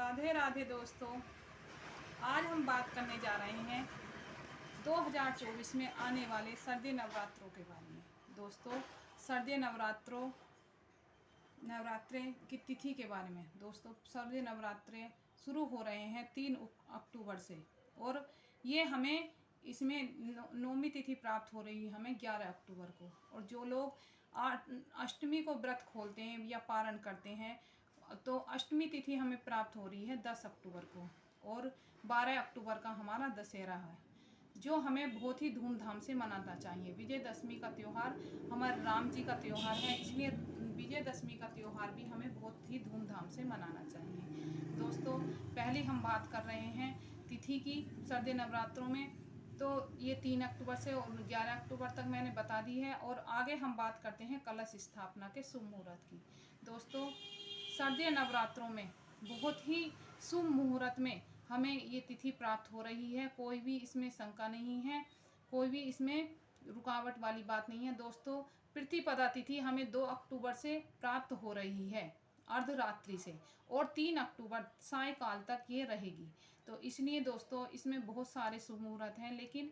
राधे राधे दोस्तों। आज हम बात करने जा रहे हैं 2024 में आने वाले शारदीय नवरात्रों के बारे में। दोस्तों, शारदीय नवरात्रे की तिथि के बारे में। दोस्तों, शारदीय नवरात्रे शुरू हो रहे हैं 3 अक्टूबर से, और ये हमें इसमें नौमी तिथि प्राप्त हो रही है हमें 11 अक्टूबर को। और जो लोग अष्टमी को व्रत खोलते हैं या पारण करते हैं, तो अष्टमी तिथि हमें प्राप्त हो रही है 10 अक्टूबर को, और 12 अक्टूबर का हमारा दशहरा है, जो हमें बहुत ही धूमधाम से मनाना चाहिए। विजयदशमी का त्यौहार हमारे राम जी का त्यौहार है, इसलिए विजयदशमी का त्यौहार भी हमें बहुत ही धूमधाम से मनाना चाहिए। दोस्तों, पहले हम बात कर रहे हैं तिथि की शारदीय नवरात्रों में। तो ये 3 अक्टूबर से और 11 अक्टूबर तक मैंने बता दी है, और आगे हम बात करते हैं कलश स्थापना के शुभ मुहूर्त की। दोस्तों, शारदीय नवरात्रों में बहुत ही शुभ मुहूर्त में हमें ये तिथि प्राप्त हो रही है। कोई भी इसमें शंका नहीं है, कोई भी इसमें रुकावट वाली बात नहीं है। दोस्तों, प्रतिपदा तिथि हमें 2 अक्टूबर से प्राप्त हो रही है अर्धरात्रि से, और 3 अक्टूबर सायकाल तक ये रहेगी। तो इसलिए दोस्तों, इसमें बहुत सारे शुभ मुहूर्त हैं, लेकिन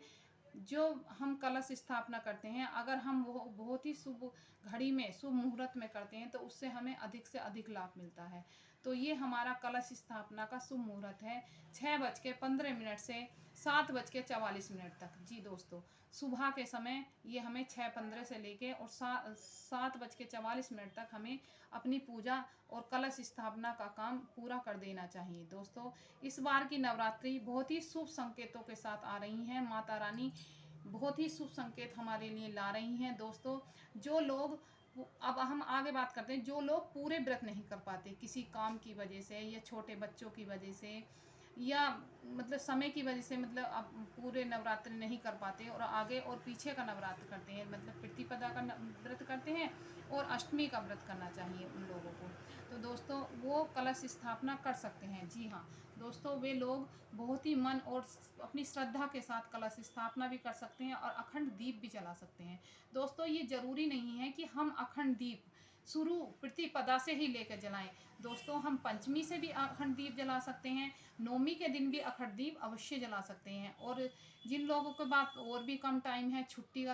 जो हम कलश स्थापना करते हैं, अगर हम वो बहुत ही शुभ घड़ी में शुभ मुहूर्त में करते हैं, तो उससे हमें अधिक से अधिक लाभ मिलता है। तो ये हमारा कलश स्थापना का शुभ मुहूर्त है 6:15 से 7:44 तक। जी दोस्तों, सुबह के समय ये हमें 6:15 से लेके और 7:44 तक हमें अपनी पूजा और कलश स्थापना का काम पूरा कर देना चाहिए। दोस्तों, इस बार की नवरात्रि बहुत ही शुभ संकेतों के साथ आ रही हैं। माता रानी बहुत ही शुभ संकेत हमारे लिए ला रही हैं। दोस्तों, जो लोग, अब हम आगे बात करते हैं, जो लोग पूरे व्रत नहीं कर पाते किसी काम की वजह से, या छोटे बच्चों की वजह से, या मतलब समय की वजह से, मतलब अब पूरे नवरात्रि नहीं कर पाते और आगे और पीछे का नवरात्र करते हैं, मतलब प्रतिपदा का व्रत करते हैं और अष्टमी का व्रत करना चाहिए उन लोगों को। तो दोस्तों, वो कलश स्थापना कर सकते हैं। जी हाँ दोस्तों, वे लोग बहुत ही मन और अपनी श्रद्धा के साथ कलश स्थापना भी कर सकते हैं और अखंड दीप भी जला सकते हैं। दोस्तों, ये ज़रूरी नहीं है कि हम अखंड दीप शुरू प्रतिपदा से ही लेकर जलाएं। दोस्तों, हम पंचमी से भी अखंड दीप जला सकते हैं, नौमी के दिन भी अखंड दीप अवश्य जला सकते हैं। और जिन लोगों के पास और भी कम टाइम है, छुट्टी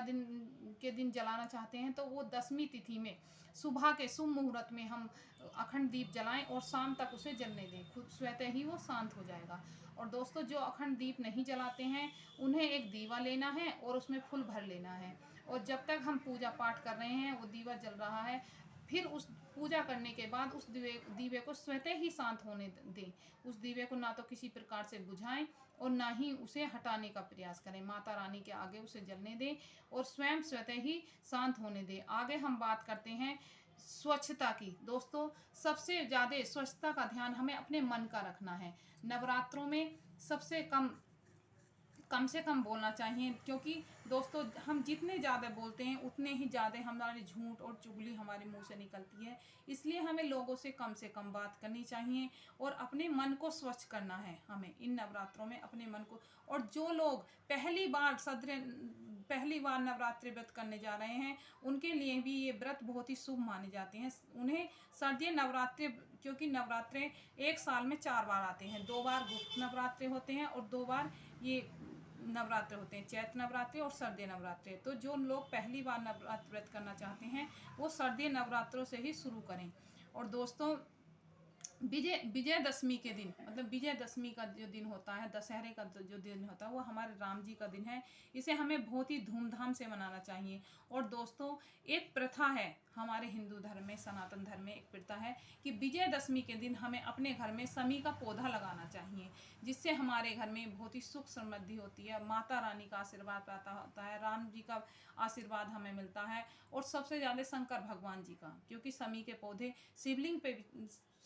के दिन जलाना चाहते हैं, तो वो 10वीं तिथि में सुबह के शुभ मुहूर्त में हम अखंड दीप जलाएं और शाम तक उसे जलने दें, खुद स्वतः ही वो शांत हो जाएगा। और दोस्तों, जो अखंड दीप नहीं जलाते हैं, उन्हें एक दीवा लेना है और उसमें फूल भर लेना है, और जब तक हम पूजा पाठ कर रहे हैं वो दीवा जल रहा है, फिर उस पूजा करने के बाद उस दीवे को स्वतः ही शांत होने दें। उस दीवे को ना तो किसी प्रकार से बुझाएं और ना ही उसे हटाने का प्रयास करें। माता रानी के आगे उसे जलने दें और स्वयं स्वतः ही शांत होने दें। आगे हम बात करते हैं स्वच्छता की। दोस्तों, सबसे ज़्यादा स्वच्छता का ध्यान हमें अपने मन का रखना है। नवरात्रों में सबसे कम से कम बोलना चाहिए, क्योंकि दोस्तों, हम जितने ज़्यादा बोलते हैं उतने ही ज़्यादा हमारे झूठ और चुगली हमारे मुंह से निकलती है। इसलिए हमें लोगों से कम बात करनी चाहिए और अपने मन को स्वच्छ करना है हमें इन नवरात्रों में, अपने मन को। और जो लोग पहली बार नवरात्रि व्रत करने जा रहे हैं, उनके लिए भी ये व्रत बहुत ही शुभ माने जाते हैं। उन्हें शारदीय नवरात्रि, क्योंकि नवरात्रे एक साल में 4 बार आते हैं, 2 बार गुप्त नवरात्रि होते हैं और 2 बार ये नवरात्र होते हैं, चैत्र नवरात्रि और शारदीय नवरात्रि। तो जो लोग पहली बार नवरात्र व्रत करना चाहते हैं, वो शारदीय नवरात्रों से ही शुरू करें। और दोस्तों, विजयदशमी के दिन, मतलब विजयदशमी का जो दिन होता है, दशहरे का जो दिन होता है, वो हमारे राम जी का दिन है। इसे हमें बहुत ही धूमधाम से मनाना चाहिए। और दोस्तों, एक प्रथा है हमारे हिंदू धर्म में, सनातन धर्म में एक प्रथा है कि विजयदशमी के दिन हमें अपने घर में समी का पौधा लगाना चाहिए, जिससे हमारे घर में बहुत ही सुख समृद्धि होती है, माता रानी का आशीर्वाद प्राप्त होता है, राम जी का आशीर्वाद हमें मिलता है, और सबसे ज़्यादा शंकर भगवान जी का, क्योंकि समी के पौधे शिवलिंग पे,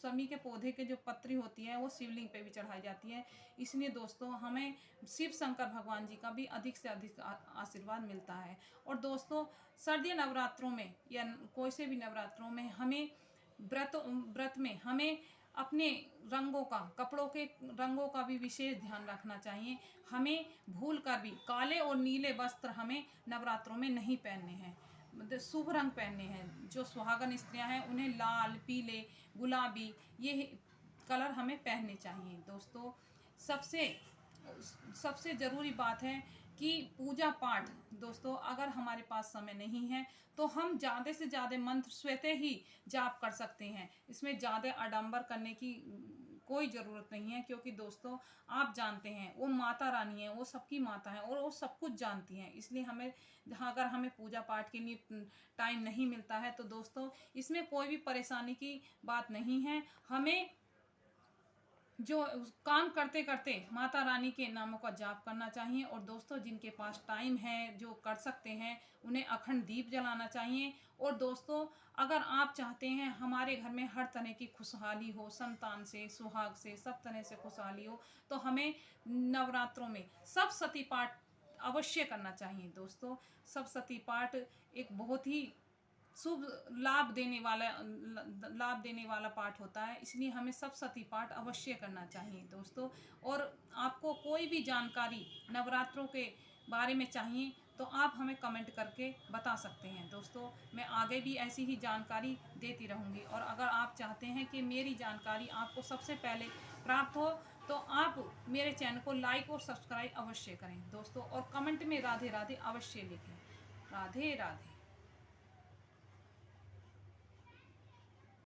समी के पौधे के जो पत्री होती है वो शिवलिंग पे भी चढ़ाई जाती है। इसलिए दोस्तों, हमें शिव शंकर भगवान जी का भी अधिक से अधिक आशीर्वाद मिलता है। और दोस्तों, शारदीय नवरात्रों में या कोई से भी नवरात्रों में हमें व्रत में हमें अपने कपड़ों के रंगों का भी विशेष ध्यान रखना चाहिए। हमें भूल कर भी काले और नीले वस्त्र हमें नवरात्रों में नहीं पहनने हैं, मतलब शुभ रंग पहनने हैं। जो सुहागन स्त्रियां हैं, उन्हें लाल, पीले, गुलाबी, ये कलर हमें पहनने चाहिए। दोस्तों सबसे सबसे ज़रूरी बात है कि पूजा पाठ, दोस्तों अगर हमारे पास समय नहीं है तो हम ज़्यादा से ज़्यादा मंत्र स्वतः ही जाप कर सकते हैं। इसमें ज़्यादा आडंबर करने की कोई ज़रूरत नहीं है, क्योंकि दोस्तों आप जानते हैं वो माता रानी है, वो सबकी माता है और वो सब कुछ जानती हैं। इसलिए हमें अगर हमें पूजा पाठ के लिए टाइम नहीं मिलता है तो दोस्तों इसमें कोई भी परेशानी की बात नहीं है। हमें जो काम करते करते माता रानी के नामों का जाप करना चाहिए। और दोस्तों जिनके पास टाइम है, जो कर सकते हैं, उन्हें अखंड दीप जलाना चाहिए। और दोस्तों अगर आप चाहते हैं हमारे घर में हर तरह की खुशहाली हो, संतान से, सुहाग से, सब तरह से खुशहाली हो, तो हमें नवरात्रों में सब सती पाठ अवश्य करना चाहिए। दोस्तों सब सती पाठ एक बहुत ही शुभ लाभ देने वाला पाठ होता है, इसलिए हमें सब सती पाठ अवश्य करना चाहिए। दोस्तों और आपको कोई भी जानकारी नवरात्रों के बारे में चाहिए तो आप हमें कमेंट करके बता सकते हैं। दोस्तों मैं आगे भी ऐसी ही जानकारी देती रहूँगी। और अगर आप चाहते हैं कि मेरी जानकारी आपको सबसे पहले प्राप्त हो तो आप मेरे चैनल को लाइक और सब्सक्राइब अवश्य करें। दोस्तों और कमेंट में राधे राधे अवश्य लिखें। राधे राधे।